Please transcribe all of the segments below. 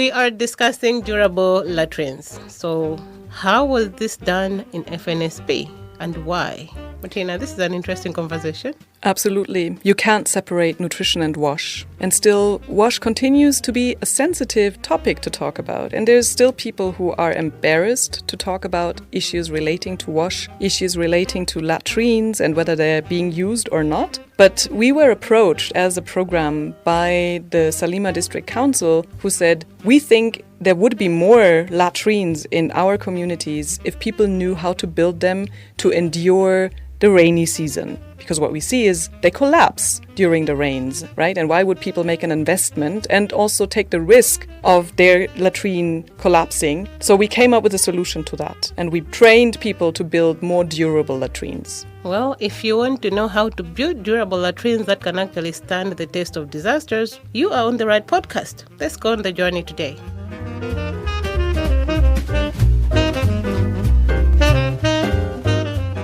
we are discussing durable latrines. So how was this done in FNSP and why? Martina, this is an interesting conversation. Absolutely. You can't separate nutrition and wash. And still, wash continues to be a sensitive topic to talk about. And there's still people who are embarrassed to talk about issues relating to wash, issues relating to latrines and whether they're being used or not. But we were approached as a program by the Salima District Council, who said, we think there would be more latrines in our communities if people knew how to build them to endure the rainy season. Because what we see is they collapse during the rains, right? And why would people make an investment and also take the risk of their latrine collapsing? So we came up with a solution to that. And we trained people to build more durable latrines. Well, if you want to know how to build durable latrines that can actually stand the test of disasters, you are on the right podcast. Let's go on the journey today.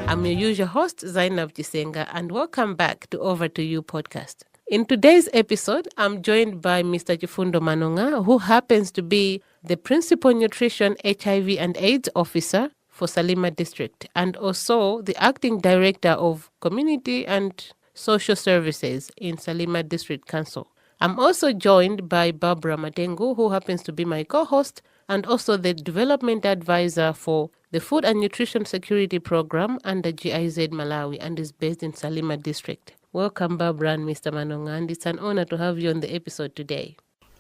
I'm your usual host, Zainab Jisenga, and welcome back to Over to You podcast. In today's episode, I'm joined by Mr. Chifundo Manonga, who happens to be the Principal Nutrition, HIV and AIDS Officer for Salima District, and also the Acting Director of Community and Social Services in Salima District Council. I'm also joined by Barbara Matengu, who happens to be my co-host, and also the Development Advisor for the Food and Nutrition Security Program under GIZ Malawi and is based in Salima District. Welcome, Barbara and Mr. Manonga, and it's an honor to have you on the episode today.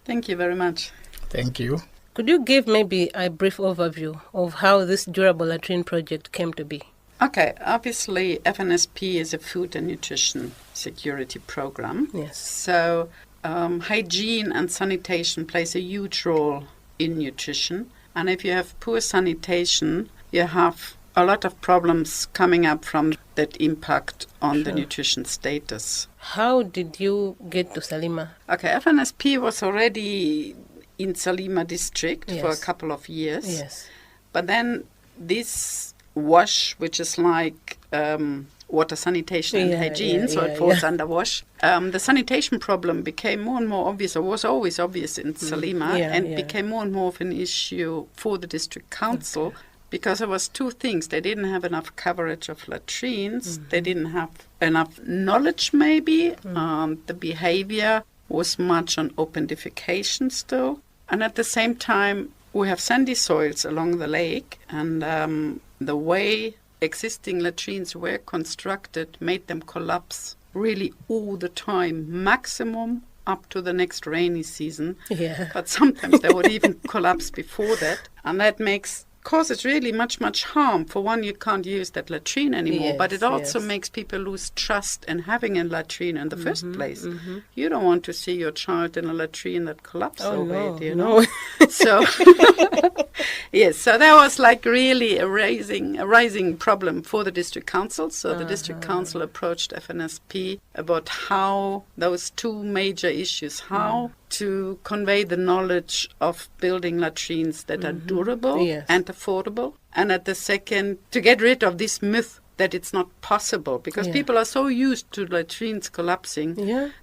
Thank you very much. Thank you. Could you give maybe a brief overview of how this durable latrine project came to be? Okay, obviously FNSP is a food and nutrition security program. Yes. So hygiene and sanitation plays a huge role in nutrition. And if you have poor sanitation, you have a lot of problems coming up from that impact on the nutrition status. How did you get to Salima? Okay, FNSP was already in Salima district for a couple of years. Yes. But then this WASH, which is like water sanitation and hygiene, so it falls under WASH. The sanitation problem became more and more obvious, or was always obvious in Salima, and became more and more of an issue for the district council because there was two things. They didn't have enough coverage of latrines. They didn't have enough knowledge, maybe. The behavior was much on open defecation still. And at the same time, we have sandy soils along the lake, and the way existing latrines were constructed made them collapse really all the time, maximum up to the next rainy season. Yeah. But sometimes they would even collapse before that. And that causes really much harm. For one, you can't use that latrine anymore, but it also makes people lose trust in having a latrine in the first place. You don't want to see your child in a latrine that collapses you know. So yes, so that was like really a rising problem for the district council. So the district council approached FNSP about how those two major issues, how to convey the knowledge of building latrines that are durable and affordable, and at the second, to get rid of this myth that it's not possible, because people are so used to latrines collapsing,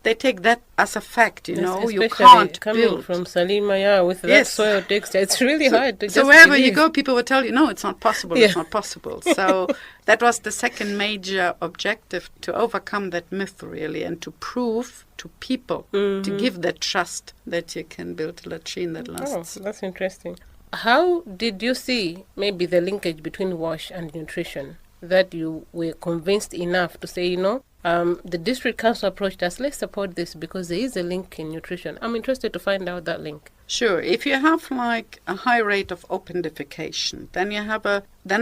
they take that as a fact, you know, you can't coming build. From Salima, with that soil texture, it's really hard to just So wherever believe. you go, people will tell you, no, it's not possible, it's not possible. So that was the second major objective, to overcome that myth, really, and to prove to people, to give that trust that you can build a latrine that lasts. Oh, that's interesting. How did you see maybe the linkage between wash and nutrition, that you were convinced enough to say, the district council approached us, let's support this because there is a link in nutrition? I'm interested to find out that link. Sure. If you have like a high rate of open defecation, then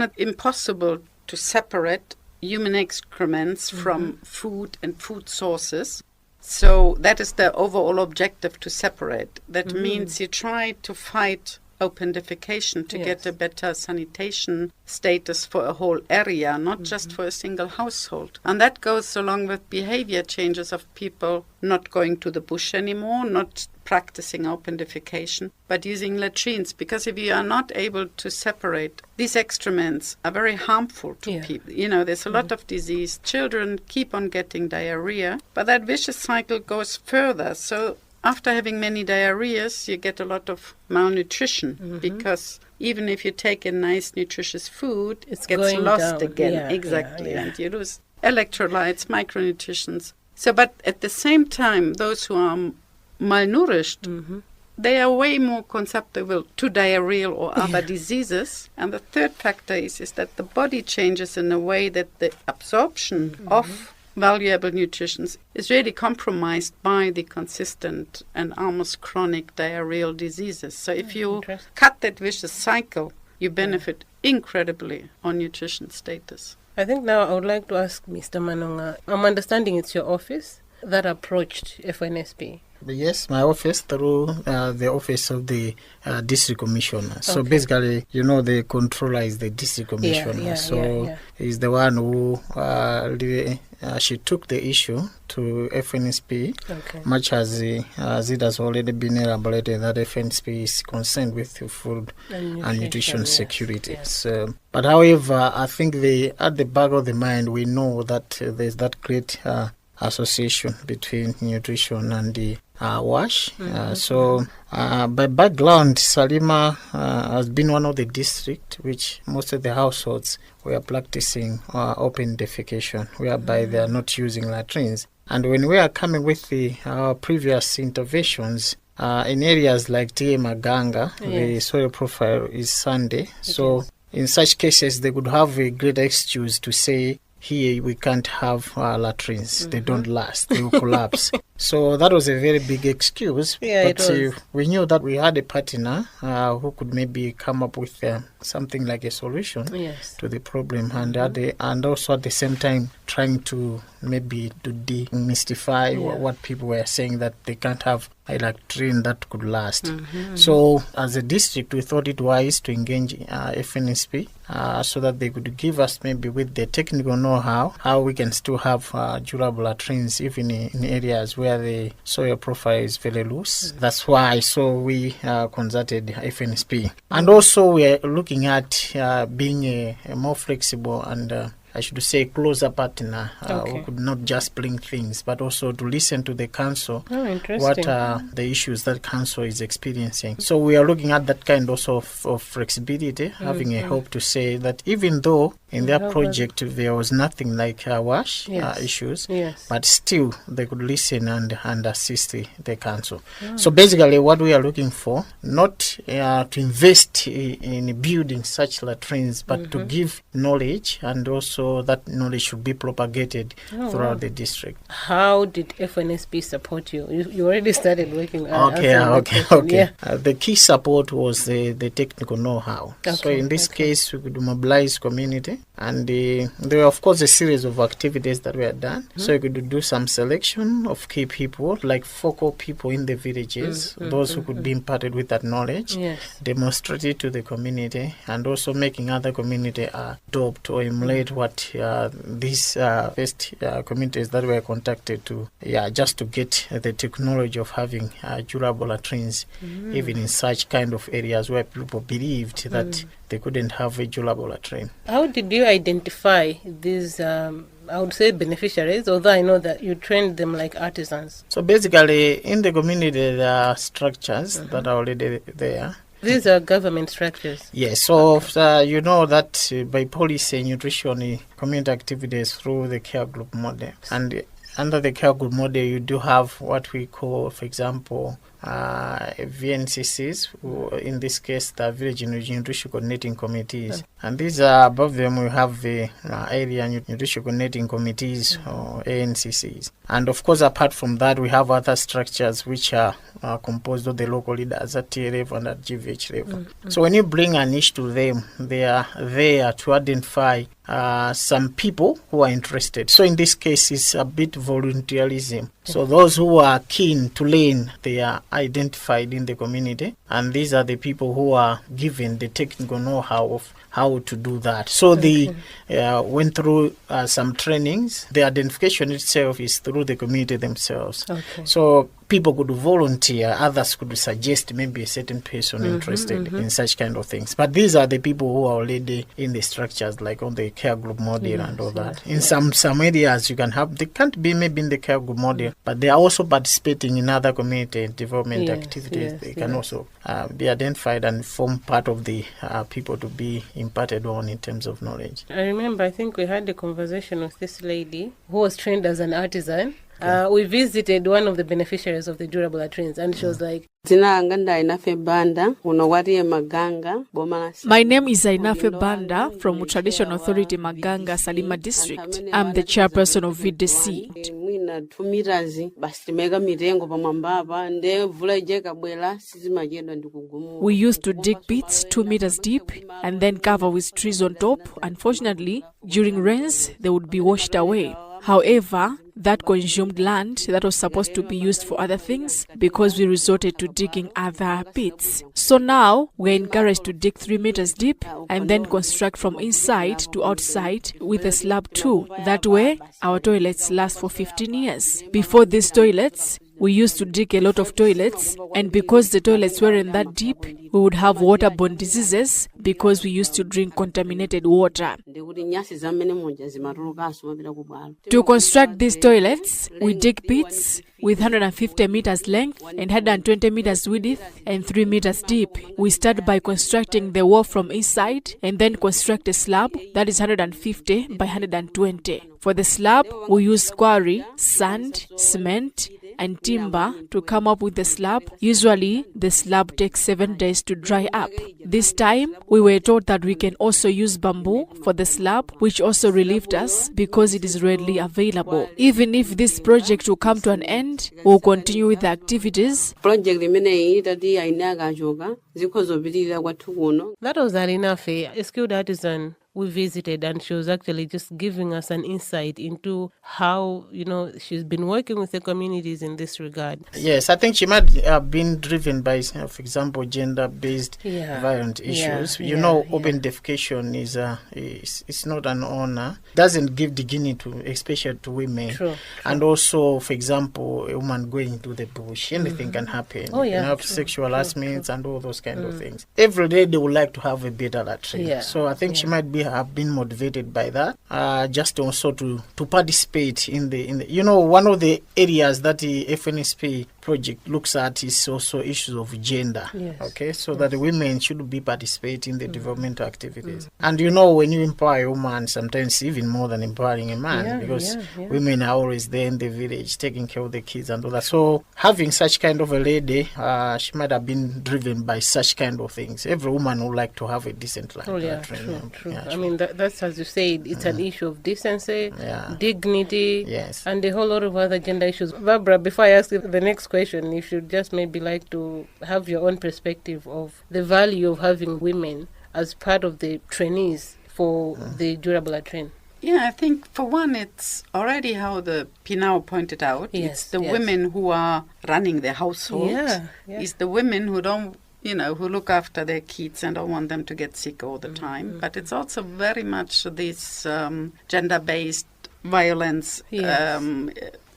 it's impossible to separate human excrements from food and food sources. So that is the overall objective, to separate. That means you try to fight open defecation to get a better sanitation status for a whole area, not just for a single household. And that goes along with behavior changes of people not going to the bush anymore, not practicing open defecation, but using latrines. Because if you are not able to separate, these excrements are very harmful to people. There's a lot of disease. Children keep on getting diarrhea, but that vicious cycle goes further. So after having many diarrheas, you get a lot of malnutrition because even if you take a nice nutritious food, it gets lost down. again. Yeah, Exactly. yeah. And you lose electrolytes, micronutrients. So, but at the same time, those who are malnourished, they are way more susceptible to diarrheal or other diseases. And the third factor is that the body changes in a way that the absorption of valuable nutrition is really compromised by the consistent and almost chronic diarrheal diseases. So if you cut that vicious cycle, you benefit incredibly on nutrition status. I think now I would like to ask Mr. Manonga. I'm understanding it's your office that approached FNSP. Yes, my office through the office of the district commissioner. So basically, the controller is the district commissioner. He's the one who she took the issue to FNSP, much as it has already been elaborated that FNSP is concerned with food and nutrition security. Yes. So, but however, I think at the back of the mind, we know that there's that great association between nutrition and the WASH. So by background, Salima has been one of the districts which most of the households were practicing open defecation, whereby they are not using latrines. And when we are coming with our previous interventions, in areas like T. Maganga, the soil profile is sandy. So in such cases, they could have a great excuse to say, here we can't have latrines. They don't last. They will collapse. So that was a very big excuse. But we knew that we had a partner who could maybe come up with something like a solution to the problem, and also at the same time trying to maybe to demystify what people were saying, that they can't have a latrine that could last. So as a district, we thought it wise to engage FNSP so that they could give us maybe with the technical know-how how we can still have durable latrines even in areas where the soil profile is very loose. That's why we consulted FNSP. And also we are looking at being a more flexible and I should say closer partner who could not just bring things but also to listen to the council what are the issues that council is experiencing. So we are looking at that kind also of flexibility, having a hope to say that even though in their project there was nothing like WASH issues, but still they could listen and assist the council. So basically what we are looking for, not to invest in building such latrines, but to give knowledge, and also that knowledge should be propagated throughout the district. How did FNSP support you? You already started working the key support was the technical know-how. So in this case, we could mobilize community, and there were of course a series of activities that were done. So you could do some selection of key people, like focal people in the villages, those who could be imparted with that knowledge, demonstrate it to the community, and also making other community adopt or emulate what these first communities that were contacted to, just to get the technology of having durable latrines, even in such kind of areas where people believed that they couldn't have a durable latrine. How did you identify these, I would say, beneficiaries, although I know that you trained them like artisans? So basically, in the community, there are structures that are already there. These are government structures? Yes, so you know that by policy, nutrition, community activities through the care group model. And under the care group model, you do have what we call, for example, VNCCs, in this case, the Village Nutrition Coordinating Committees. And these are, above them, we have the Area Nutrition Coordinating Committees, or ANCCs. And of course, apart from that, we have other structures which are composed of the local leaders at T level and at GVH level. So when you bring an issue to them, they are there to identify some people who are interested. So in this case, it's a bit volunteerism. So those who are keen to learn, they are identified in the community, and these are the people who are given the technical know-how of how to do that. So they went through some trainings. The identification itself is through the community themselves. So people could volunteer, others could suggest maybe a certain person interested in such kind of things. But these are the people who are already in the structures, like on the care group model and all that. In some areas, you can have, they can't be maybe in the care group model, but they are also participating in other community development activities. They can also be identified and form part of the people to be imparted on in terms of knowledge. I remember, I think we had a conversation with this lady who was trained as an artisan. We visited one of the beneficiaries of the durable latrines, and she was like, My name is Zainafe Banda from Traditional Authority Maganga, Salima district. I'm the chairperson of VDC. We used to dig pits 2 meters deep and then cover with trees on top. Unfortunately, during rains, they would be washed away. However, that consumed land that was supposed to be used for other things because we resorted to digging other pits. So now we're encouraged to dig 3 meters deep and then construct from inside to outside with a slab too. That way, our toilets last for 15 years. Before these toilets, we used to dig a lot of toilets, and because the toilets weren't that deep, we would have waterborne diseases because we used to drink contaminated water. To construct these toilets, we dig pits with 150 meters length and 120 meters width and 3 meters deep. We start by constructing the wall from inside and then construct a slab that is 150 by 120. For the slab, we use quarry, sand, cement, and timber to come up with the slab. Usually, the slab takes 7 days to dry up. This time, we were told that we can also use bamboo for the slab, which also relieved us because it is readily available. Even if this project will come to an end, we'll continue with the activities. That was Arinafe, a skilled artisan we visited, and she was actually just giving us an insight into how, she's been working with the communities in this regard. Yes, I think she might have been driven by, for example, gender-based violent issues. Open defecation is it's not an honor. Doesn't give dignity especially to women. True. And also, for example, a woman going to the bush, anything can happen. You can have sexual harassment and all those kind of things. Every day they would like to have a better latrine. Yeah. So I think she might have been motivated by that, just also to participate in the one of the areas that the FNSP project looks at is also issues of gender. Yes. Okay, so that the women should be participating in the developmental activities. And when you empower a woman, sometimes even more than empowering a man, because women are always there in the village taking care of the kids and all that. So having such kind of a lady, she might have been driven by such kind of things. Every woman would like to have a decent life. True. I mean, that's as you said, it's an issue of decency, dignity, and a whole lot of other gender issues. Barbara, before I ask you the next question, you should just maybe like to have your own perspective of the value of having women as part of the trainees for the durable latrine. Yeah, I think for one, it's already how the Pinau pointed out. It's the women who are running the household. It's the women who don't, who look after their kids and don't want them to get sick all the time. But it's also very much this gender-based violence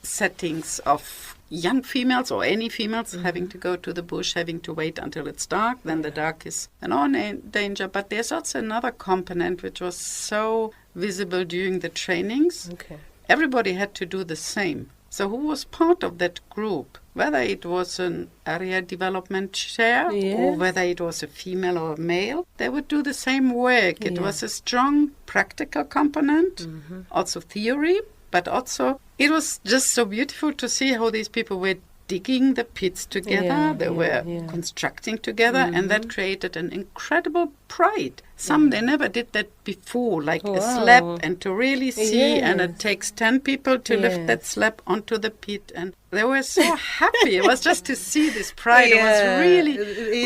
settings of young females or any females having to go to the bush, having to wait until it's dark. Then the dark is an danger. But there's also another component which was so visible during the trainings. Okay. Everybody had to do the same. So who was part of that group, whether it was an area development chair or whether it was a female or a male, they would do the same work. It was a strong practical component, also theory, but also it was just so beautiful to see how these people were digging the pits together, they were constructing together, and that created an incredible pride. Some, they never did that before, like a slab, and to really see, and it takes 10 people to lift that slab onto the pit, and they were so happy. It was just to see this pride. It was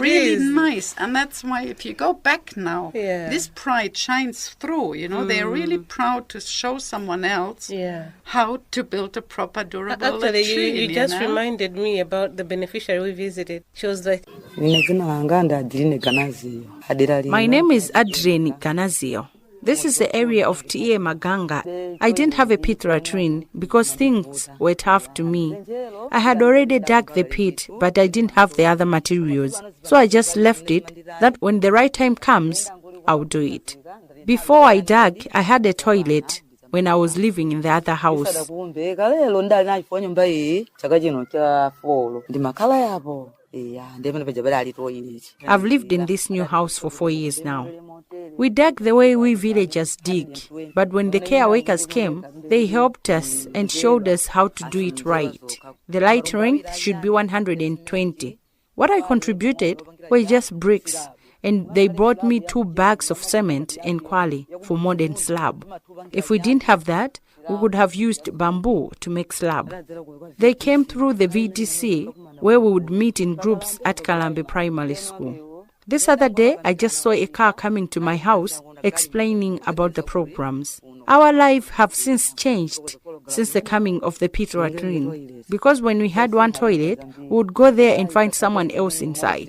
really nice. And that's why if you go back now, this pride shines through, they're really proud to show someone else how to build a proper durable latrine. Actually, you just reminded me about the beneficiary we visited. She was like, My name is Adrienne Ganazio. This is the area of T.A. Maganga. I didn't have a pit latrine because things were tough to me. I had already dug the pit, but I didn't have the other materials. So I just left it, that when the right time comes, I'll do it. Before I dug, I had a toilet when I was living in the other house. I've lived in this new house for 4 years now. We dug the way we villagers dig, but when the careworkers came, they helped us and showed us how to do it right. The light length should be 120. What I contributed were just bricks, and they brought me 2 bags of cement and quali for modern slab. If we didn't have that, we would have used bamboo to make slab. They came through the VDC, where we would meet in groups at Kalambe Primary School. This other day, I just saw a car coming to my house explaining about the programs. Our lives have since changed since the coming of the pit latrine, because when we had one toilet, we would go there and find someone else inside.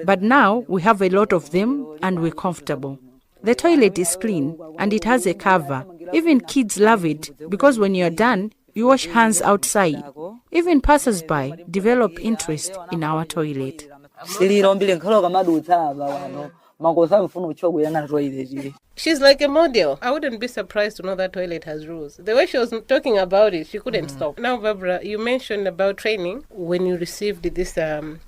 But now we have a lot of them and we're comfortable. The toilet is clean and it has a cover. Even kids love it because when you're done, you wash hands outside. Even passers-by develop interest in our toilet. She's like a model. I wouldn't be surprised to know that toilet has rules. The way she was talking about it, she couldn't stop. Now, Barbara, you mentioned about training when you received this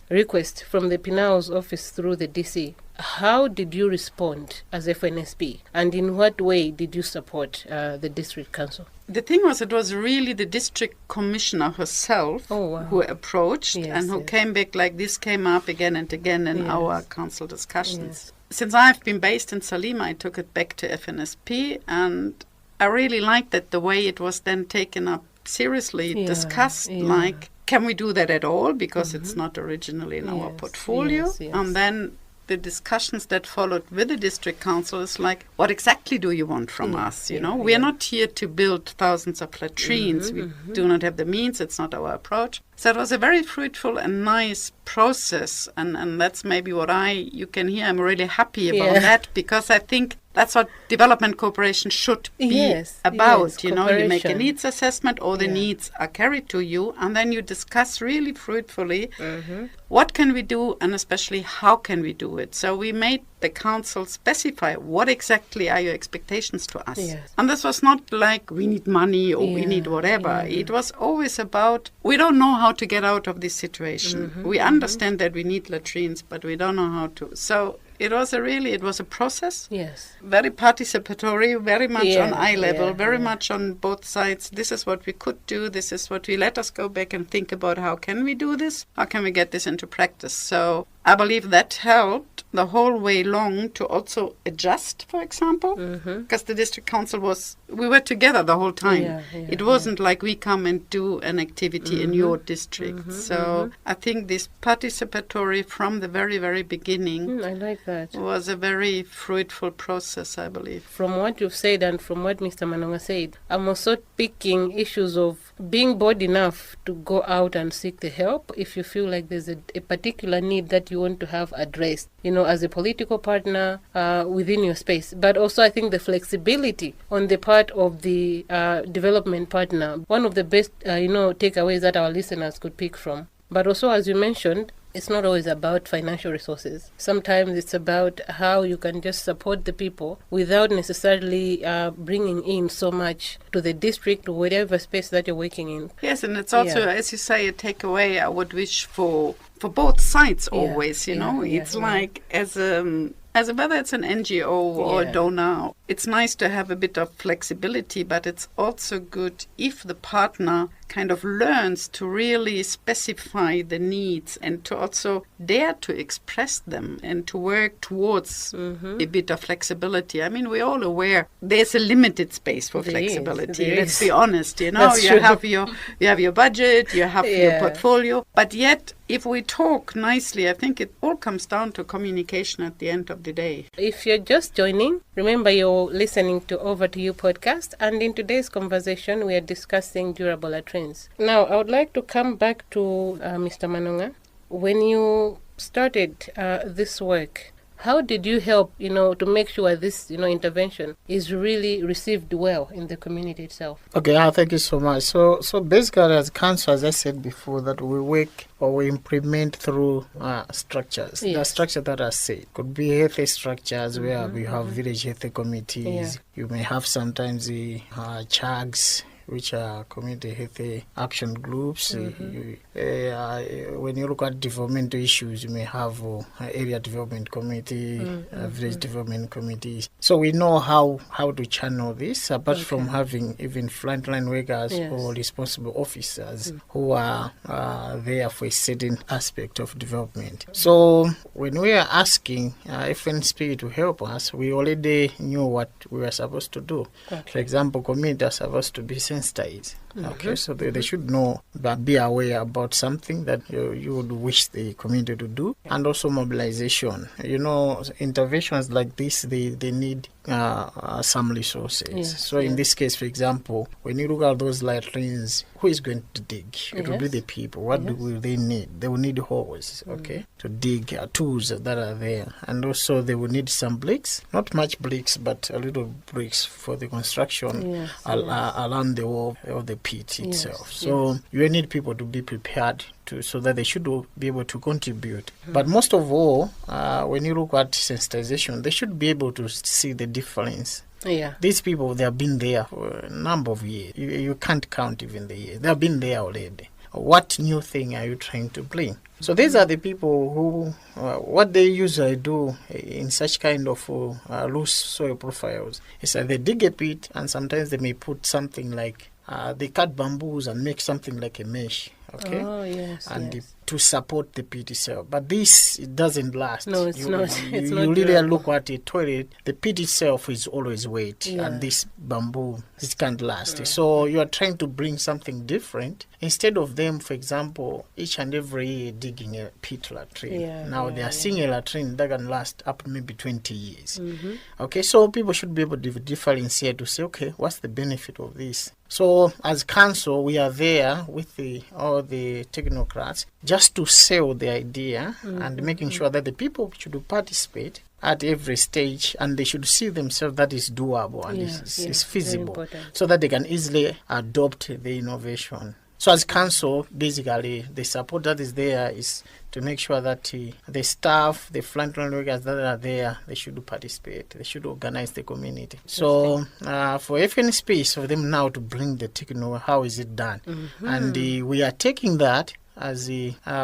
request from the Pinau's office through the DC. How did you respond as FNSP? And in what way did you support the district council? The thing was, it was really the district commissioner herself who approached and who came back, like this came up again and again in our council discussions. Since I've been based in Salima, I took it back to FNSP, and I really liked that the way it was then taken up seriously, discussed, like, can we do that at all? Because it's not originally in our portfolio. And then the discussions that followed with the district council is like, what exactly do you want from us? You know, we are not here to build thousands of latrines. We do not have the means. It's not our approach. So it was a very fruitful and nice process. And that's maybe what you can hear. I'm really happy about that, because I think that's what development cooperation should be about. You know, you make a needs assessment, all the needs are carried to you, and then you discuss really fruitfully what can we do, and especially how can we do it. So we made the council specify what exactly are your expectations to us. And this was not like we need money or we need whatever. It was always about, we don't know how to get out of this situation. We understand that we need latrines, but we don't know how to. So it was a process. Very participatory, very much on eye level, very much on both sides. This is what we could do. This is what we let us go back and think about. How can we do this? How can we get this into practice? So I believe that helped the whole way along to also adjust, for example, because the district council we were together the whole time. It wasn't like we come and do an activity in your district. So I think this participatory from the very, very beginning I like that. Was a very fruitful process, I believe. From what you've said and from what Mr. Manonga said, I'm also picking issues of being bold enough to go out and seek the help if you feel like there's a particular need that you want to have addressed, you know, as a political partner within your space. But also I think the flexibility on the part of the development partner, one of the best, takeaways that our listeners could pick from. But also, as you mentioned, it's not always about financial resources. Sometimes it's about how you can just support the people without necessarily bringing in so much to the district or whatever space that you're working in. Yes, and it's also, as you say, a takeaway I would wish for both sides always, you know. It's like as whether it's an NGO or a donor, it's nice to have a bit of flexibility, but it's also good if the partner kind of learns to really specify the needs and to also dare to express them and to work towards a bit of flexibility. I mean, we're all aware there's a limited space for flexibility. Let's be honest, you know. You have your budget, you have your portfolio, but yet if we talk nicely, I think it all comes down to communication at the end of the day. If you're just joining, remember you're listening to Over to You podcast, and in today's conversation we are discussing durable latrines. Now, I would like to come back to Mr. Manonga. When you started this work, How did you help, to make sure this, intervention is really received well in the community itself? Okay, thank you so much. So basically, as council, as I said before, that we work or we implement through structures. Yes. The structures that are said could be healthy structures where we have village healthy committees. Yeah. You may have sometimes the CHAGs, which are community healthy action groups. When you look at developmental issues, you may have area development committee, village development committees. So we know how to channel this, apart from having even frontline workers or responsible officers who are there for a certain aspect of development. So when we are asking FNSP to help us, we already knew what we were supposed to do. For example, communities are supposed to be sensitized. Okay, so they should know, but be aware about something that you would wish the community to do, and also mobilization. Interventions like this, they need some resources. Yes, in this case, for example, when you look at those latrines, who is going to dig? It will be the people. What will they need? They will need hose, to dig, tools that are there. And also they will need some bricks, not much bricks, but a little bricks for the construction around the wall of the pit itself. So you need people to be prepared so that they should be able to contribute. But most of all, when you look at sensitization, they should be able to see the difference. Yeah. These people, they have been there for a number of years. You can't count even the years. They have been there already. What new thing are you trying to bring? So these are the people who, what they usually do in such kind of loose soil profiles is that they dig a pit, and sometimes they may put something like, they cut bamboos and make something like a mesh. Okay. Oh, yes. And to support the pit itself. But this, it doesn't last. No, it's not. It's not you really durable. look at a toilet, the pit itself is always wet, and this bamboo, it can't last. So you are trying to bring something different. Instead of them, for example, each and every year digging a pit latrine. Now they are seeing a latrine that can last up to maybe 20 years. Okay, so people should be able to differentiate to say, okay, what's the benefit of this? So as council, we are there with all the technocrats just to sell the idea and making sure that the people should participate at every stage, and they should see themselves that is doable and is feasible, so that they can easily adopt the innovation. So as council, basically, the support that is there is to make sure that the staff, the frontline workers that are there, they should participate. They should organize the community. So for FNSP, it's for them now to bring the techno, how is it done? And we are taking that as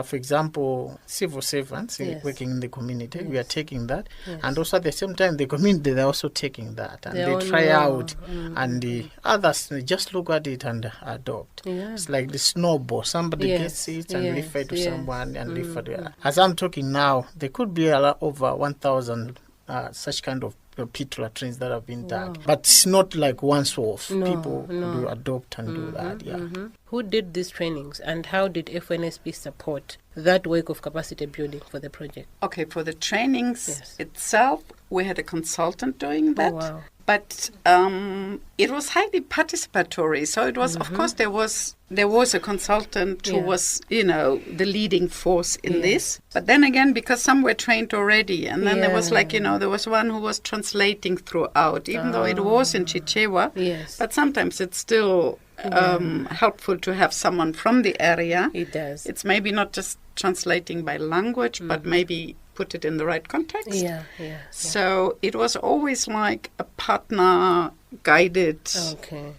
for example, civil servants working in the community. We are taking that. And also at the same time, the community, they're also taking that. And they try out. And the others, they just look at it and adopt. It's like the snowball. Somebody gets it and refer it to someone and refer to it. As I'm talking now, there could be over 1,000 such kind of pit latrines that have been dug. But it's not like once off. People do adopt and do that. Who did these trainings, and how did FNSP support that work of capacity building for the project? Okay, for the trainings itself, we had a consultant doing that. Oh, wow. But it was highly participatory. So it was, of course, there was a consultant who was, the leading force in this. But then again, because some were trained already, and then there was there was one who was translating throughout, even though it was in Chichewa. But sometimes it's still helpful to have someone from the area. It does. It's maybe not just translating by language, but maybe put it in the right context. So it was always like a partner-guided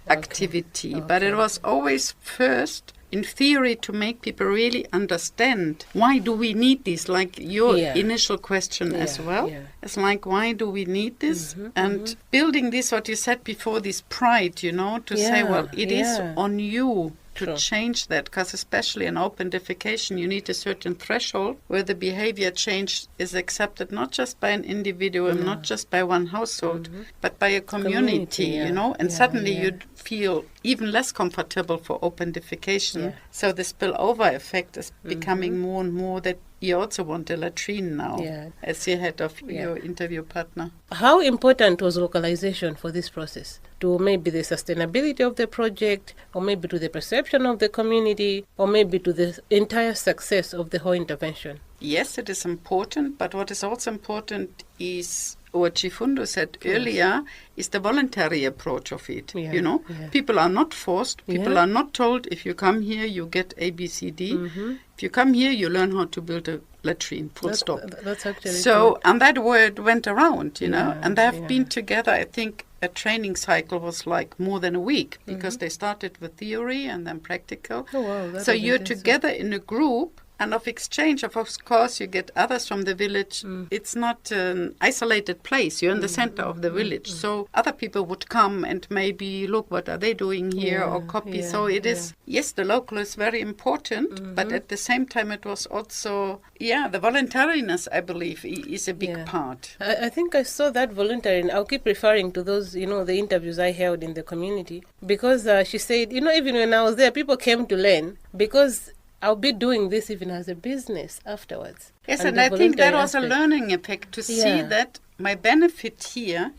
activity. But it was always first, in theory, to make people really understand why do we need this, like your initial question as well. It's like, why do we need this? And building this, what you said before, this pride, to say, well, it is on you to change that, because especially in open defecation, you need a certain threshold where the behavior change is accepted not just by an individual, not just by one household, but by a community, and suddenly you'd feel even less comfortable for open defecation. So the spillover effect is becoming more and more that you also want a latrine now as the head of your interview partner. How important was localization for this process? To maybe the sustainability of the project, or maybe to the perception of the community, or maybe to the entire success of the whole intervention? Yes, it is important, but what is also important is what Chifundo said earlier, is the voluntary approach of it. You know, people are not forced. People are not told, if you come here, you get A, B, C, D. If you come here, you learn how to build a latrine, full stop. That's actually so, true. and that word went around, you know, and they have been together, I think, a training cycle was like more than a week, because they started with theory and then practical. Oh, wow, so you're together in a group, and of exchange, of course, you get others from the village. It's not an isolated place. You're in the center of the village. So other people would come and maybe look, what are they doing here, or copy. So it is, yes, the local is very important, but at the same time it was also, the voluntariness, I believe, is a big part. I think I saw that volunteering. I'll keep referring to those, you know, the interviews I held in the community, because she said, you know, even when I was there, people came to learn, because I'll be doing this even as a business afterwards. Yes, and I think that was a learning effect to see that my benefit here,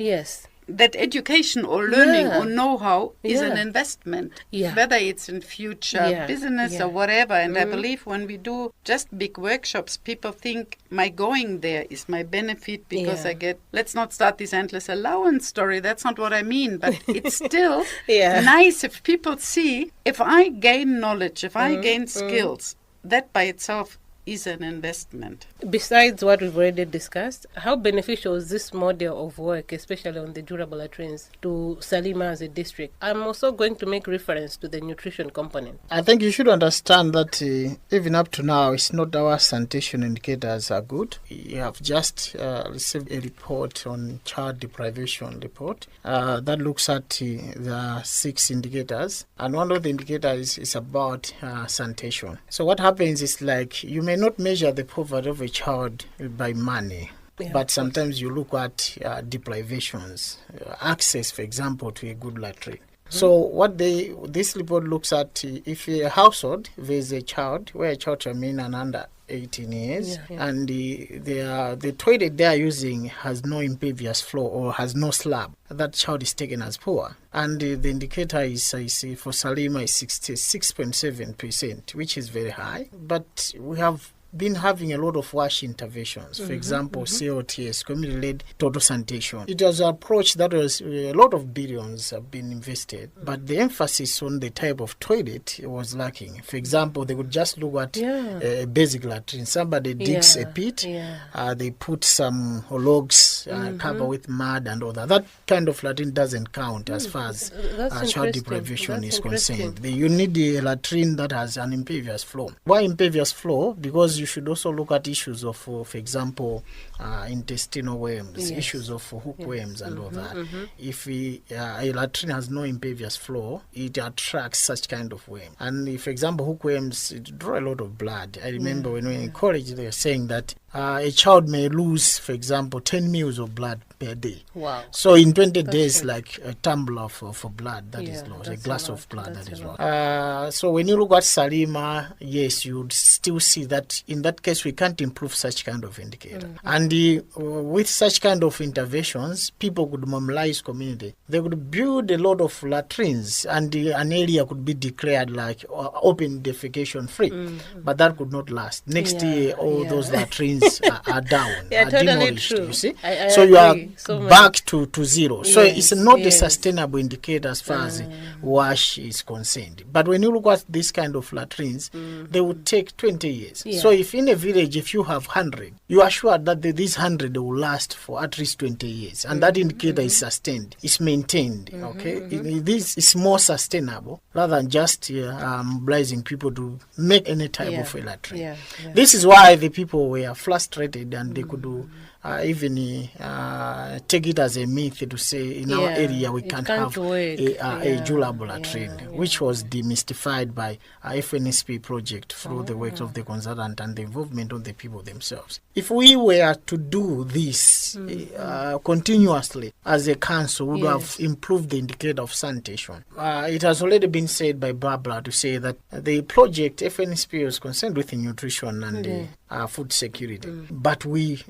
that education or learning or know-how is an investment, whether it's in future business or whatever. And I believe when we do just big workshops, people think my going there is my benefit because I get, let's not start this endless allowance story. That's not what I mean. But it's still nice if people see, if I gain knowledge, if I gain skills, that by itself is an investment. Besides what we've already discussed, how beneficial is this model of work, especially on the durable latrines, to Salima as a district? I'm also going to make reference to the nutrition component. I think you should understand that even up to now, it's not our sanitation indicators are good. We have just received a report on child deprivation report that looks at the 6 indicators, and one of the indicators is about sanitation. So what happens is, like, you may not measure the poverty of a child by money, but sometimes you look at deprivations, access, for example, to a good latrine. So what this report looks at, if a household there's a child, where a child remains under 18 years, and the toilet they are using has no impervious floor or has no slab, that child is taken as poor. And the indicator is, I see, for Salima is 66.7%, which is very high. But we have been having a lot of WASH interventions. For example, COTS, community-led total sanitation. It was an approach that was a lot of billions have been invested, but the emphasis on the type of toilet was lacking. For example, they would just look at a basic latrine. Somebody digs a pit, they put some logs, cover with mud and all that. That kind of latrine doesn't count as far as child deprivation is concerned. You need a latrine that has an impervious floor. Why impervious floor? Because you should also look at issues of, for example, intestinal worms, issues of hookworms and all that. If a latrine has no impervious floor, it attracts such kind of worm. And for example, hookworms draw a lot of blood. I remember when we were in college, they were saying that a child may lose, for example, 10 mils of blood per day. Wow. So in 20 days, like a tumbler for blood that is lost, a glass of blood that is lost. So when you look at Salima, yes, you would still see that in that case, we can't improve such kind of indicator. And with such kind of interventions, people could mobilize community. They could build a lot of latrines, and an area could be declared like open defecation free. But that could not last. Next year, all those latrines are down, are totally demolished, true. you see. I So you are so back to zero. So it's not a yes. sustainable indicator as far as WASH is concerned. But when you look at this kind of latrines, they would take 20 years. So if in a village, if you have 100, you are sure that these 100 will last for at least 20 years. And that indicator is sustained, it's maintained, okay? This is more sustainable rather than just mobilizing people to make any type of a latrine. This is why the people were frustrated, and they could do even take it as a myth to say in our area we can't have a durable latrine, which was demystified by FNSP project through the work of the consultant and the involvement of the people themselves. If we were to do this continuously as a council, we would have improved the indicator of sanitation. It has already been said by Barbara to say that the project FNSP was concerned with nutrition and food security, but we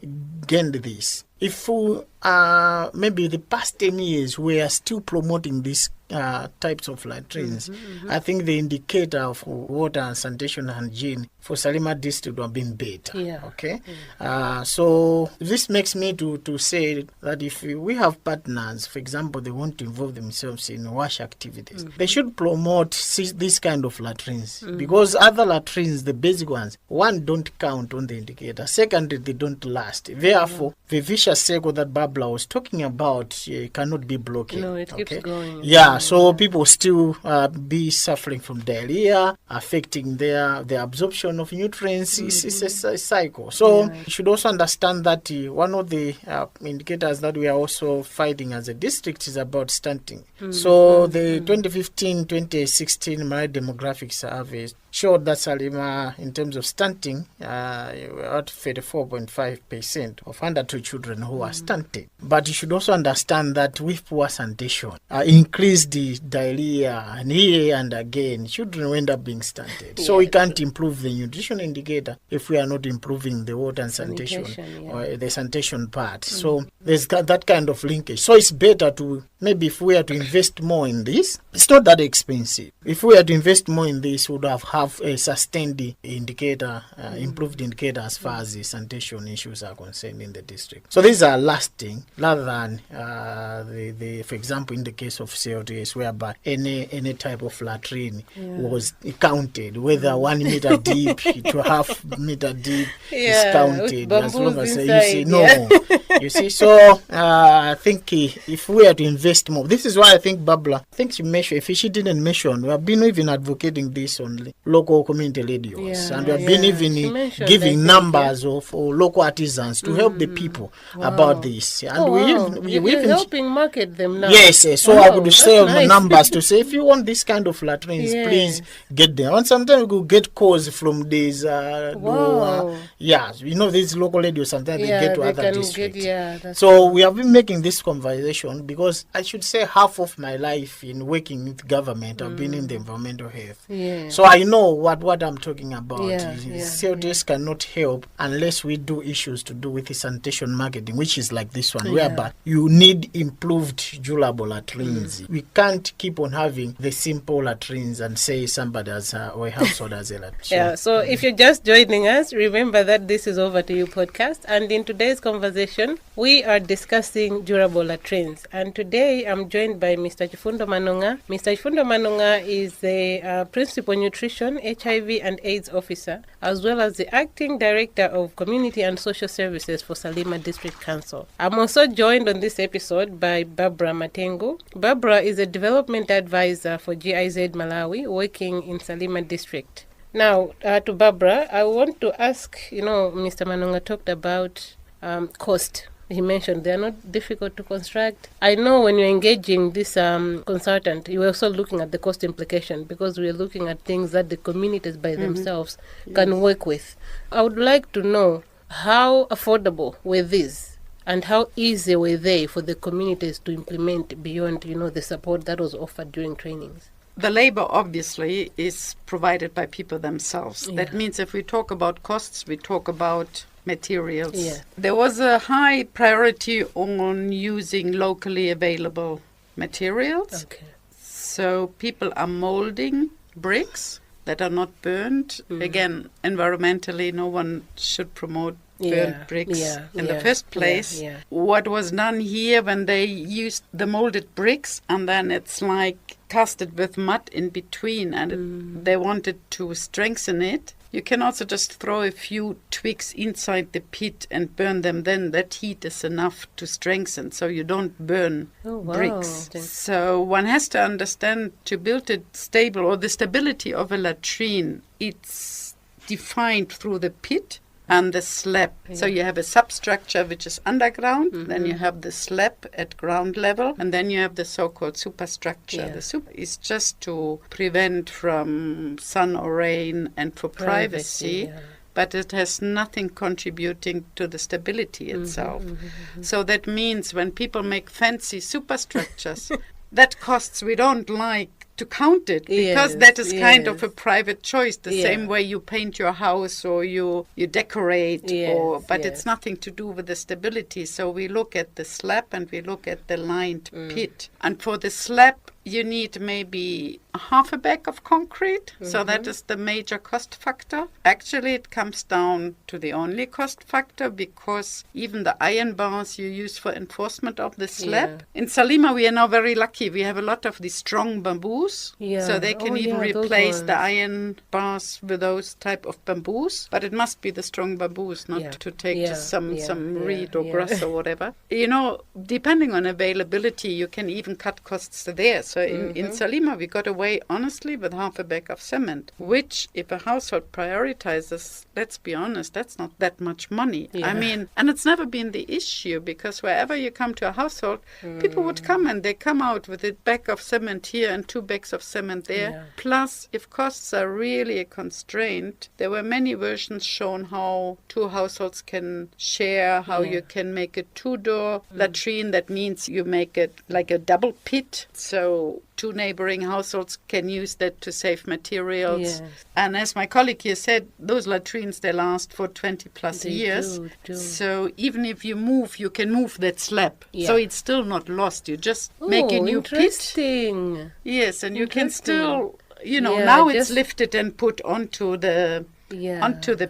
gained this. If maybe the past 10 years we are still promoting this types of latrines, I think the indicator of water and sanitation and hygiene for Salima district would have been better. Yeah. Okay. So this makes me to say that if we have partners, for example, they want to involve themselves in wash activities, they should promote this kind of latrines, because other latrines, the basic ones, one, don't count on the indicator. Secondly, they don't last. Therefore, the vicious circle that Barbara was talking about cannot be blocked. No, it keeps going. Yeah, so people still be suffering from diarrhea, affecting their absorption of nutrients. It's a cycle. So you should also understand that one of the indicators that we are also fighting as a district is about stunting. So the 2015-2016 Malay demographic survey showed that Salima, in terms of stunting, at 34.5% of under 2 children who are stunted. But you should also understand that with poor sanitation, increase the diarrhea, and here and again, children will end up being stunted. So we can't improve the nutrition indicator if we are not improving the water and sanitation or the sanitation part. So there's that kind of linkage. So it's better to, maybe if we are to invest more in this, it's not that expensive. If we are to invest more in this, we would have a sustained indicator, improved indicator as far as the sanitation issues are concerned in the district. So these are lasting rather than the for example, in the case of CLTS, whereby any type of latrine was counted, whether 1 meter deep to 1/2 meter deep is counted. As long as you see, you see. So I think if we are to invest more, this is why I think Barbara, I think she mentioned, if she didn't mention, we have been even advocating this on local community radios, and we have been even giving numbers of local artisans to help the people about this. And we're helping market them now. Yes, so I would say nice. Numbers to say, if you want this kind of latrines, please get them. And sometimes we could get calls from these these local radios, sometimes they get to other districts. So we have been making this conversation because I should say half of my life in working with government, I've been in the environmental health. So I know what I'm talking about. CLTS cannot help unless we do issues to do with the sanitation marketing, which is like this one, whereby you need improved durable latrines. We can't keep on having the simple latrines and say somebody has or a household has a latrine. So if you're just joining us, remember that this is Over to You podcast, and in today's conversation, we are discussing durable latrines. And today I'm joined by Mr. Chifundo Manonga. Mr. Chifundo Manonga is the Principal Nutrition, HIV and AIDS Officer, as well as the Acting Director of Community and Social Services for Salima District Council. I'm also joined on this episode by Barbara Matengu. Barbara is a Development Advisor for GIZ Malawi, working in Salima District. Now, to Barbara, I want to ask, Mr. Manonga talked about cost. He mentioned they are not difficult to construct. I know when you're engaging this consultant, you're also looking at the cost implication, because we're looking at things that the communities by themselves can work with. I would like to know, how affordable were these, and how easy were they for the communities to implement beyond, the support that was offered during trainings? The labor, obviously, is provided by people themselves. That means if we talk about costs, we talk about materials. There was a high priority on using locally available materials. So people are molding bricks that are not burned. Again, environmentally, no one should promote burnt bricks in the first place. What was done here when they used the molded bricks, and then it's like casted with mud in between, and they wanted to strengthen it. You can also just throw a few twigs inside the pit and burn them. Then that heat is enough to strengthen, so you don't burn bricks. So one has to understand, to build it stable, or the stability of a latrine, it's defined through the pit and the slab. So you have a substructure which is underground, then you have the slab at ground level, and then you have the so-called superstructure. The super is just to prevent from sun or rain and for privacy. But it has nothing contributing to the stability itself. So that means when people make fancy superstructures, that costs, we don't like to count it, because that is kind of a private choice, the same way you paint your house or you decorate, but it's nothing to do with the stability. So we look at the slab and we look at the lined pit. And for the slab, you need maybe half a bag of concrete. So that is the major cost factor. Actually, it comes down to the only cost factor because even the iron bars you use for enforcement of the slab. In Salima, we are now very lucky. We have a lot of these strong bamboos. So they can even replace the iron bars with those type of bamboos. But it must be the strong bamboos, not to take just some reed or grass or whatever. You know, depending on availability, you can even cut costs there. So in Salima, we got away, honestly, with half a bag of cement, which if a household prioritizes, let's be honest, that's not that much money. I mean, and it's never been the issue because wherever you come to a household, people would come and they come out with a bag of cement here and 2 bags of cement there. Plus, if costs are really a constraint, there were many versions shown how 2 households can share, how you can make a 2-door latrine. That means you make it like a double pit. So 2 neighboring households can use that to save materials. And as my colleague here said, those latrines, they last for 20 plus years. So even if you move, you can move that slab. So it's still not lost. You just make a new pit. Yes, and you can still, you know, now it's lifted and put onto the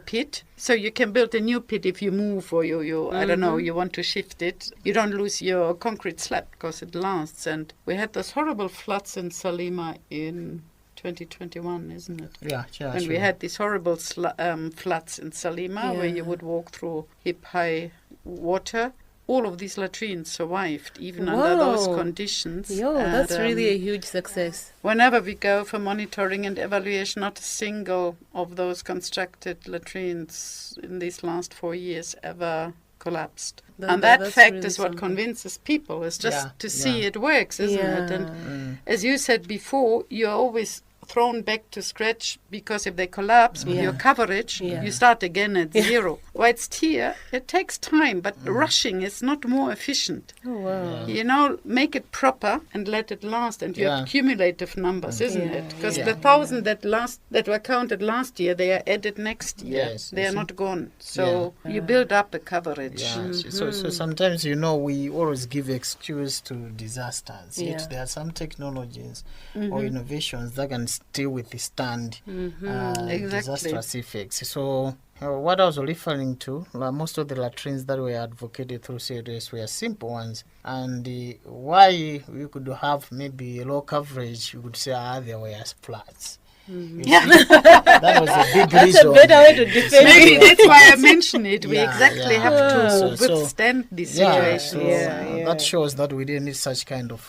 pit. So you can build a new pit if you move or you I don't know, you want to shift it. You don't lose your concrete slab because it lasts. And we had those horrible floods in Salima in 2021, isn't it? And we had these horrible floods in Salima where you would walk through hip-high water. All of these latrines survived, even under those conditions. That's really a huge success. Whenever we go for monitoring and evaluation, not a single of those constructed latrines in these last 4 years ever collapsed. And that fact really is what convinces people, is just to see it works, isn't it? And as you said before, you're always thrown back to scratch because if they collapse with your coverage, you start again at zero. Whilst here, it takes time, but rushing is not more efficient. You know, make it proper and let it last, and you have cumulative numbers, isn't it? Because the 1,000 that were counted last year, they are added next year. They are not gone. So you build up a coverage. So sometimes, you know, we always give excuse to disasters. Yet there are some technologies or innovations that can still withstand disastrous effects. So what I was referring to, most of the latrines that were advocated through CRS were simple ones. And why we could have maybe low coverage, you could say there were floods. That was a big reason. That's a better way to defend Maybe that's why I mentioned it. We have to withstand this situation. That shows that we didn't need such kind of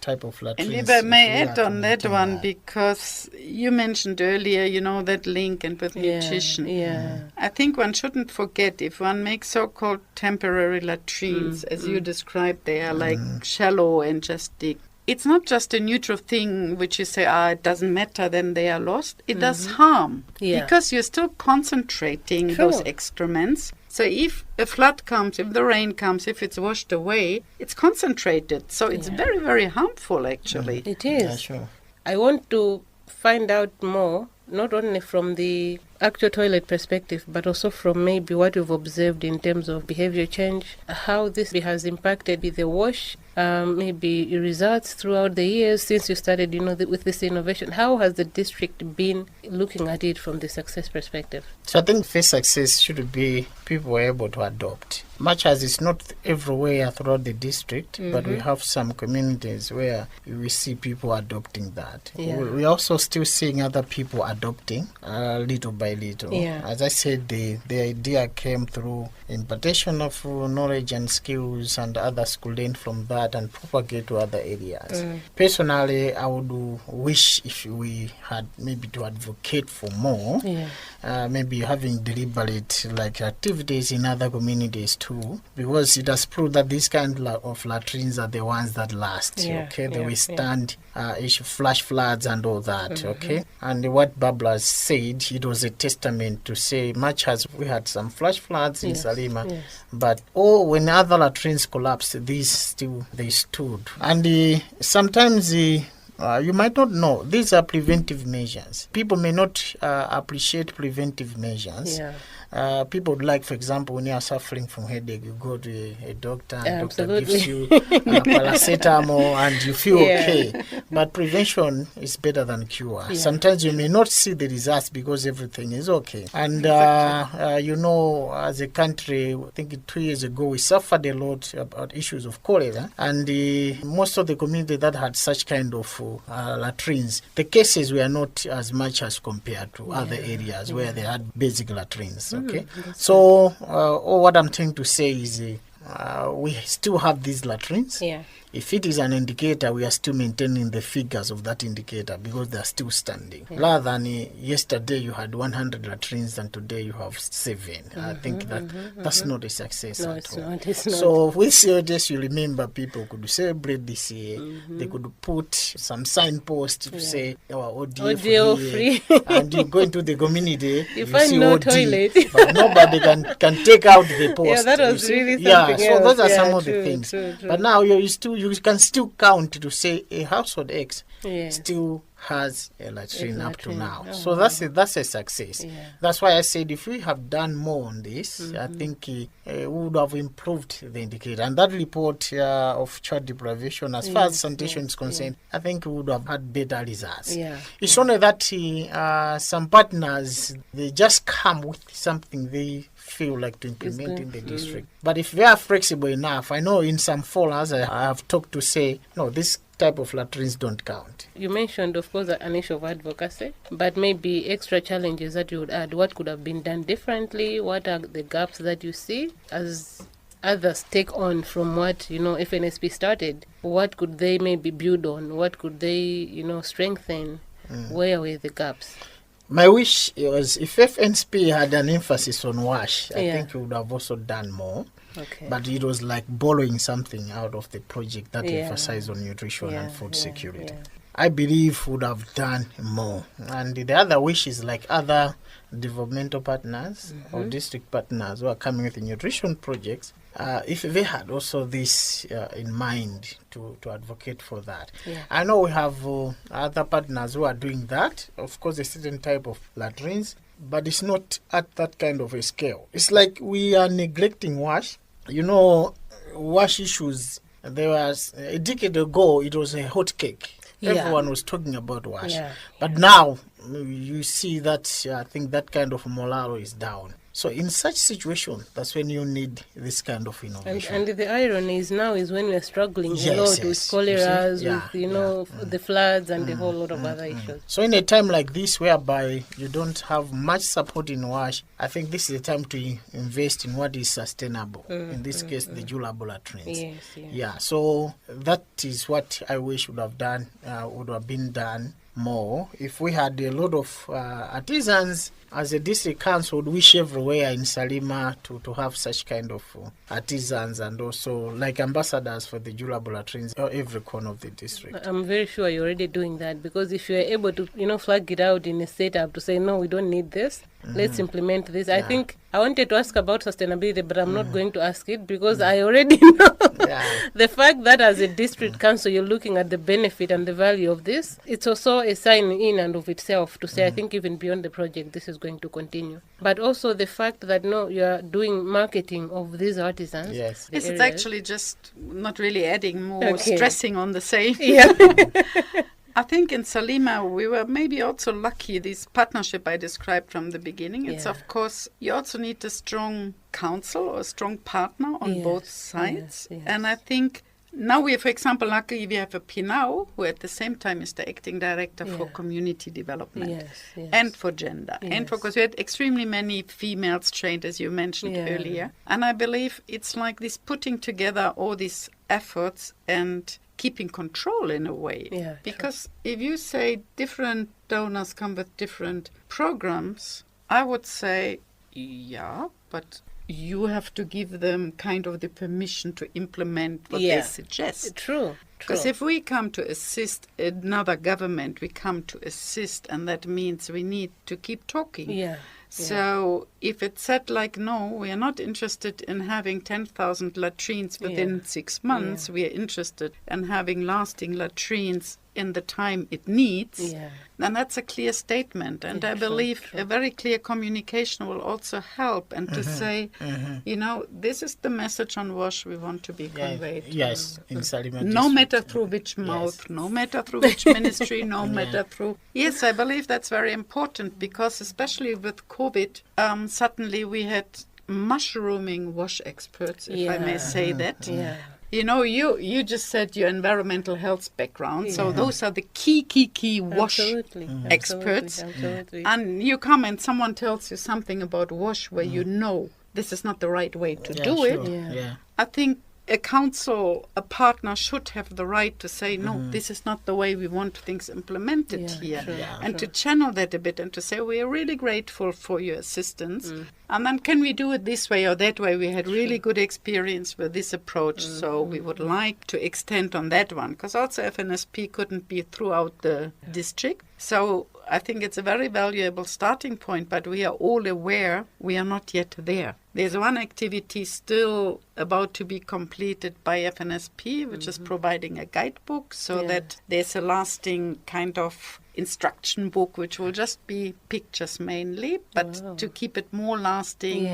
type of latrines. And if I may add on that one, because you mentioned earlier, you know, that link and with nutrition. I think one shouldn't forget, if one makes so-called temporary latrines, as you described, they are like shallow and just dig. It's not just a neutral thing which you say, it doesn't matter, then they are lost. It does harm because you're still concentrating those excrements. So if a flood comes, if the rain comes, if it's washed away, it's concentrated. So it's very, very harmful, actually. It is. I want to find out more, not only from the actual toilet perspective, but also from maybe what you've observed in terms of behavior change, how this has impacted with the wash, maybe results throughout the years since you started, you know, with this innovation. How has the district been looking at it from the success perspective? So I think first success should be people were able to adopt. Much as it's not everywhere throughout the district, but we have some communities where we see people adopting that. We're also still seeing other people adopting little by little. As I said, the idea came through impartation of knowledge and skills, and others could learn from that and propagate to other areas. Personally, I would wish if we had maybe to advocate for more, maybe having deliberate like activities in other communities too, because it has proved that these kind of latrines are the ones that last. They withstand flash floods and all that. And what Barbara said, it was a testament to say, much as we had some flash floods in Salima, but when other latrines collapsed, these they stood. And sometimes you might not know, these are preventive measures. People may not appreciate preventive measures. people would like, for example, when you are suffering from headache, you go to a doctor and doctor Absolutely. gives you paracetamol and you feel okay. But prevention is better than cure. Sometimes you may not see the results because everything is okay. And, as a country, I think 2 years ago, we suffered a lot about issues of cholera. And most of the community that had such kind of latrines, the cases were not as much as compared to other areas where they had basic latrines. Okay, so what I'm trying to say is we still have these latrines. Yeah. If it is an indicator, we are still maintaining the figures of that indicator because they are still standing. Rather than yesterday you had 100 latrines and today you have 7. I think that's not a success No, at it's all. not. It's not. So with CODS, you remember people could celebrate this year. They could put some signposts to say our audio free. and you go into the community, You find see no OD, toilet. but nobody can take out the post. Yeah, that you was see. really Yeah, something so else. those are Yeah, some of true, the things. true. But now you can still count to say a household X Yes. still has a latrine up to latrine. now. Oh, So that's a success. Yeah. That's why I said if we have done more on this, I think we would have improved the indicator. And that report of child deprivation, as far as sanitation is concerned, I think we would have had better results. Yeah. It's only that some partners, they just come with something they feel like to implement in the district. But if they are flexible enough, I know in some forums I have talked to say, no, this type of latrines don't count. You mentioned, of course, an issue of advocacy, but maybe extra challenges that you would add. What could have been done differently? What are the gaps that you see as others take on from what, FNSP started? What could they maybe build on? What could they, strengthen? Where were the gaps? My wish was if FNSP had an emphasis on WASH, I think we would have also done more. Okay. But it was like borrowing something out of the project that emphasized on nutrition and food security. Yeah. I believe would have done more. And the other wish is like other developmental partners or district partners who are coming with nutrition projects, if they had also this in mind to advocate for that. Yeah. I know we have other partners who are doing that. Of course, a certain type of latrines, but it's not at that kind of a scale. It's like we are neglecting WASH. WASH issues, there was a decade ago, it was a hot cake. Yeah. Everyone was talking about WASH. Yeah. But now, you see that I think that kind of morale is down. So in such situation, that's when you need this kind of innovation. And the irony is now is when we're struggling a Yes, lot yes. with You see? choleras, Yeah, with, the floods and a whole lot of other issues. So in a time like this, whereby you don't have much support in WASH, I think this is the time to invest in what is sustainable. In this case, the durable latrines. Yes, yes. Yeah, so that is what I wish would have been done more. If we had a lot of artisans, as a district council, would wish everywhere in Salima to have such kind of artisans and also like ambassadors for the durable latrines every corner of the district. I'm very sure you're already doing that, because if you're able to, flag it out in a setup to say, no, we don't need this, let's implement this. I think I wanted to ask about sustainability, but I'm not going to ask it because I already know the fact that as a district council, you're looking at the benefit and the value of this. It's also a sign in and of itself to say, I think even beyond the project, this is going to continue. But also the fact that, you're doing marketing of these artisans. Yes. Yes, it's actually just not really adding more, stressing on the same. Yeah. I think in Salima, we were maybe also lucky, this partnership I described from the beginning. It's, of course, you also need a strong council or a strong partner on both sides. Yes. And I think now we, for example, luckily we have a Pinau, who at the same time is the acting director for community development and for gender. And because we had extremely many females trained, as you mentioned earlier. And I believe it's like this putting together all these efforts and keeping control in a way. Yeah, because if you say different donors come with different programs, I would say, but you have to give them kind of the permission to implement what they suggest. True. Because if we come to assist another government, we come to assist, and that means we need to keep talking. Yeah. So if it's said like, no, we are not interested in having 10,000 latrines within 6 months, we are interested in having lasting latrines in the time it needs, then that's a clear statement. And I believe a very clear communication will also help, and to say, you know, this is the message on WASH we want to be conveyed. Yes, in Salima No district. matter through which mouth, no matter through which ministry, no matter through... Yes, I believe that's very important, because especially with COVID, suddenly we had mushrooming WASH experts, if I may say that. You know, you just said your environmental health background, so those are the key WASH experts. Absolutely. And you come and someone tells you something about WASH where you know this is not the right way to do it. I think a council, a partner should have the right to say, no, this is not the way we want things implemented here. And to channel that a bit and to say, we are really grateful for your assistance. And then can we do it this way or that way? We had really good experience with this approach, so we would like to extend on that one. Because also FNSP couldn't be throughout the district. So I think it's a very valuable starting point, but we are all aware we are not yet there. There's one activity still about to be completed by FNSP, which is providing a guidebook, so that there's a lasting kind of instruction book, which will just be pictures mainly, but to keep it more lasting,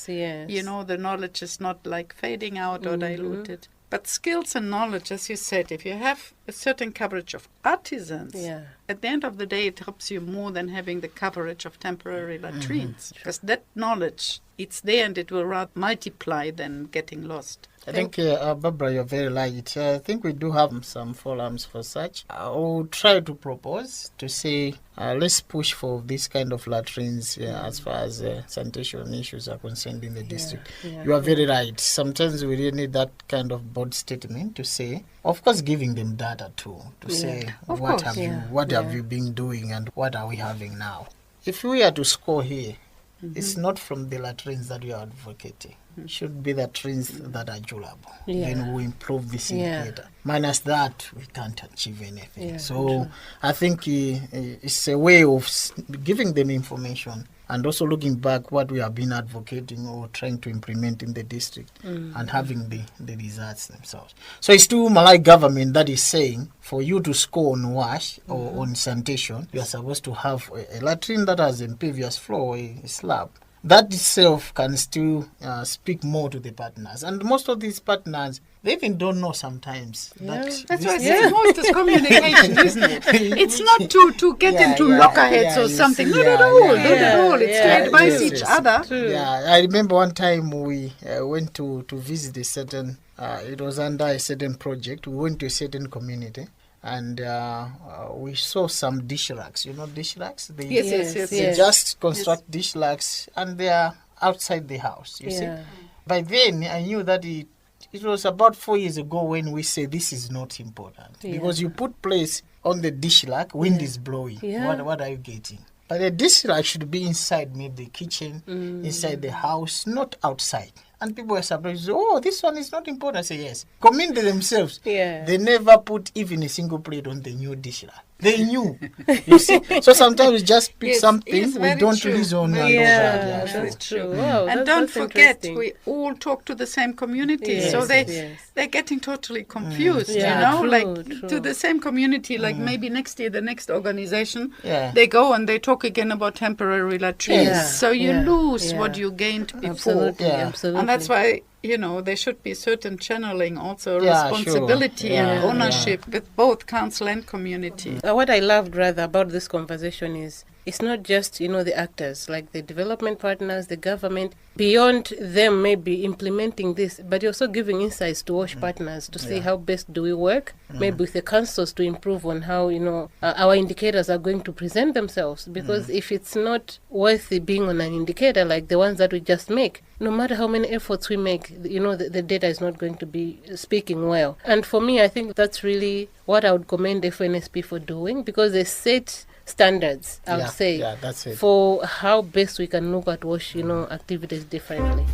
you know, the knowledge is not like fading out or diluted. But skills and knowledge, as you said, if you have a certain coverage of artisans, at the end of the day, it helps you more than having the coverage of temporary latrines. Because that knowledge, it's there and it will rather multiply than getting lost. I think, Barbara, you're very right. I think we do have some forums for such. I will try to propose to say, let's push for this kind of latrines as far as sanitation issues are concerned in the district. You are very right. Sometimes we really need that kind of board statement to say, of course, giving them data too, to say, what have you been doing and what are we having now? If we are to score here, it's not from the latrines that we are advocating. It should be the latrines that are durable. Then we improve this indicator. Minus that, we can't achieve anything. So I think it's a way of giving them information and also looking back what we have been advocating or trying to implement in the district and having the results themselves. So it's to Malay government that is saying for you to score on WASH or on sanitation, you are supposed to have a latrine that has impervious floor, a slab. That itself can still speak more to the partners. And most of these partners, they even don't know sometimes. That's why I say most is communication, isn't it? It's not to get into lockerheads or something. Not at all. It's to advise each other. I remember one time we went to visit a certain, it was under a certain project. We went to a certain community. And we saw some dish racks. You know dish racks? They just construct dish racks and they are outside the house, you see. By then, I knew that it was about 4 years ago when we said this is not important. Because you put place on the dish rack, wind is blowing. What are you getting? But the dish rack should be inside maybe the kitchen, inside the house, not outside. And people were surprised, oh, this one is not important. I say, yes. Community themselves, they never put even a single plate on the new dish rack. They knew. You see? So sometimes we just pick something, we don't reason and all that. That's true. Wow, and don't forget, we all talk to the same community. So they're getting totally confused, you know? True. To the same community, like maybe next year, the next organization, they go and they talk again about temporary latrines. So you lose what you gained before. Absolutely. And that's why, you know, there should be certain channeling, also responsibility and ownership with both council and community. What I loved rather about this conversation is it's not just, you know, the actors, like the development partners, the government, beyond them maybe implementing this, but you're also giving insights to WASH partners to see how best do we work, maybe with the councils to improve on how, you know, our indicators are going to present themselves. Because if it's not worthy being on an indicator like the ones that we just make, no matter how many efforts we make, you know, the data is not going to be speaking well. And for me, I think that's really what I would commend FNSP for doing, because they set standards, I would say, that's it. For how best we can look at WASH, you know, activities differently.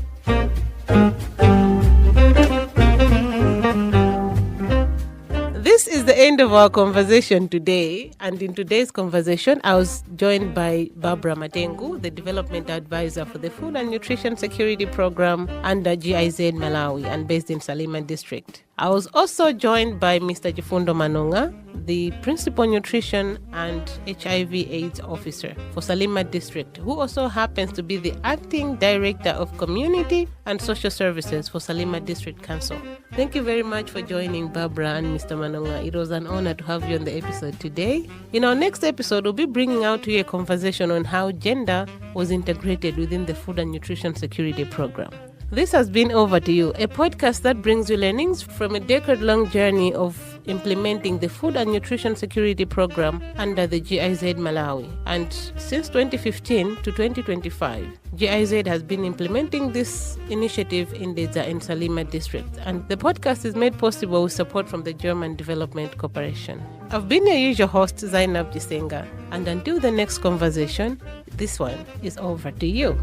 This is the end of our conversation today. And in today's conversation, I was joined by Barbara Matengu, the Development Advisor for the Food and Nutrition Security Program under GIZ Malawi and based in Salima District. I was also joined by Mr. Chifundo Manonga, the Principal Nutrition and HIV/AIDS Officer for Salima District, who also happens to be the Acting Director of Community and Social Services for Salima District Council. Thank you very much for joining Barbara and Mr. Manonga. It was an honor to have you on the episode today. In our next episode, we'll be bringing out to you a conversation on how gender was integrated within the Food and Nutrition Security Program. This has been Over to You, a podcast that brings you learnings from a decade-long journey of implementing the Food and Nutrition Security Program under the GIZ Malawi. And since 2015 to 2025, GIZ has been implementing this initiative in the Salima district. And the podcast is made possible with support from the German Development Corporation. I've been your usual host, Zainab Jisenga. And until the next conversation, this one is over to you.